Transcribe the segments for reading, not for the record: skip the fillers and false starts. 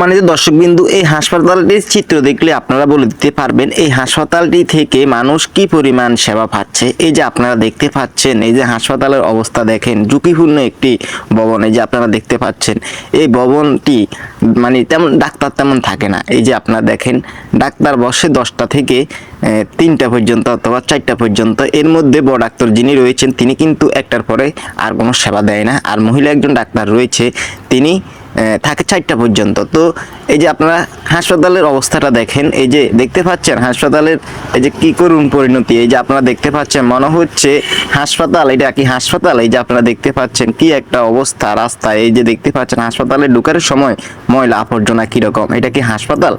সম্মানিত দর্শকবিন্দু, এই হাসপাতালটির চিত্র দেখলে আপনারা বলে দিতে পারবেন এই হাসপাতালটি থেকে মানুষ কি পরিমাণ সেবা পাচ্ছে। এই যে আপনারা দেখতে পাচ্ছেন, এই যে হাসপাতালের অবস্থা দেখেন, ঝুঁকিপূর্ণ একটি ভবন। এই যে আপনারা দেখতে পাচ্ছেন এই ভবনটি মানে তেমন ডাক্তার তেমন থাকে না। এই যে আপনারা দেখেন, ডাক্তার বসে 10টা থেকে 3টা পর্যন্ত অথবা 4টা পর্যন্ত। এর মধ্যে বড় ডাক্তার যিনি রয়েছেন তিনি কিন্তু একটার পরে আর কোনো সেবা দেয় না। আর মহিলা একজন ডাক্তার রয়েছে, তিনি থাকে 4টা পর্যন্ত। তো এই যে আপনারা হাসপাতালের অবস্থাটা দেখেন, এই যে দেখতে পাচ্ছেন হাসপাতালের এই যে কি করুণ পরিণতি। এই যে আপনারা দেখতে পাচ্ছেন, মনে হচ্ছে হাসপাতাল, এটা কি হাসপাতাল? এই যে আপনারা দেখতে পাচ্ছেন কি একটা অবস্থা রাস্তায়। এই যে দেখতে পাচ্ছেন হাসপাতালে ঢোকার সময় ময়লা আবর্জনা কিরকম। এটা কি হাসপাতাল?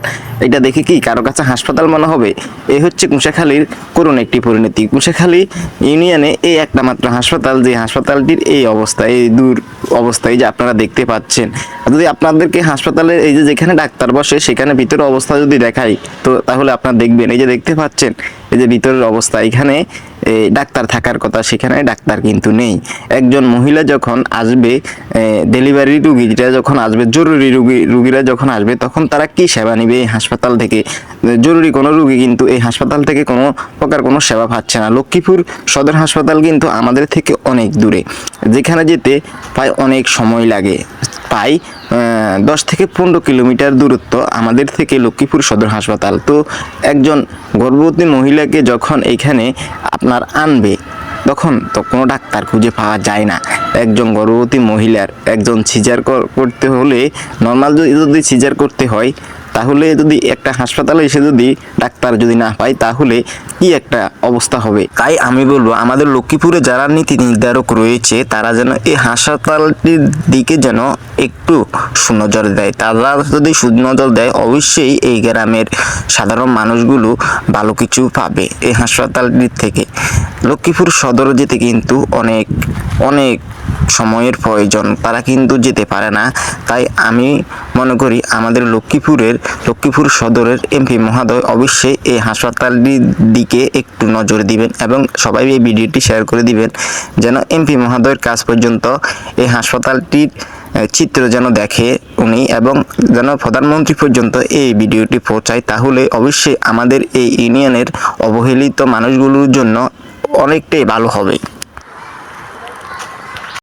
এটা দেখে কি কারো কাছে হাসপাতাল মনে হবে? এই হচ্ছে কুশাখালীর করুণ একটি পরিণতি। কুশাখালী ইউনিয়নে এই একটা মাত্র হাসপাতাল, যে হাসপাতালটির এই অবস্থা, এই দূর অবস্থায় যে আপনারা দেখতে পাচ্ছেন। যদি আপনাদেরকে হাসপাতালের এই যে যেখানে ডাক্তার বসে সেখানে ভিতরের অবস্থা যদি দেখাই, তো তাহলে আপনারা দেখবেন, এই যে দেখতে পাচ্ছেন এই যে ভিতরের অবস্থা, এখানে ডাক্তার থাকার কথা, সেখানে ডাক্তার কিন্তু নেই। একজন মহিলা যখন আসবে, ডেলিভারি রুগীরা যখন আসবে, জরুরি রুগীরা যখন আসবে, তখন তারা কি সেবা নেবে এই হাসপাতাল থেকে? জরুরি কোনো রুগী কিন্তু এই হাসপাতাল থেকে কোনো প্রকার কোনো সেবা পাচ্ছে না। লক্ষ্মীপুর সদর হাসপাতাল কিন্তু আমাদের থেকে অনেক দূরে, যেখানে যেতে প্রায় অনেক সময় লাগে। প্রায় 10 থেকে 15 কিলোমিটার দূরত্ব আমাদের থেকে লক্ষ্মীপুর সদর হাসপাতাল। তো একজন গর্ভবতী মহিলাকে যখন এখানে আপনার আনবে, তখন তো কোনো ডাক্তার খুঁজে পাওয়া যায় না। একজন গর্ভবতী মহিলার একজন সিজার করতে হলে, নর্মাল যদি সিজার করতে হয়, তাহলে যদি একটা হাসপাতালে এসে যদি ডাক্তার যদি না পায়, তাহলে কি একটা অবস্থা হবে। তাই আমি বলবো, আমাদের লক্ষ্মীপুরে যারা নীতি নির্ধারক রয়েছে, তারা যেন এই হাসপাতালটির দিকে যেন একটু সুনজর দেয়। তারা যদি সুনজর দেয়, অবশ্যই এই গ্রামের সাধারণ মানুষগুলো ভালো কিছু পাবে এই হাসপাতালটির থেকে। লক্ষ্মীপুর সদর যেতে কিন্তু অনেক অনেক সময়ের প্রয়োজন, তারা কিন্তু যেতে পারে না। তাই আমি মনে করি আমাদের লক্ষ্মীপুর সদরের এমপি মহোদয় অবশ্যই এই হাসপাতালটির দিকে একটু নজর দিবেন এবং সবাই এই ভিডিওটি শেয়ার করে দিবেন, যেন এমপি মহোদয়ের কাছ পর্যন্ত এই হাসপাতালটির চিত্র যেন দেখে উনি, এবং যেন প্রধানমন্ত্রী পর্যন্ত এই ভিডিওটি পৌঁছায়। তাহলে অবশ্যই আমাদের এই ইউনিয়নের অবহেলিত মানুষগুলোর জন্য অনেকটাই ভালো হবে।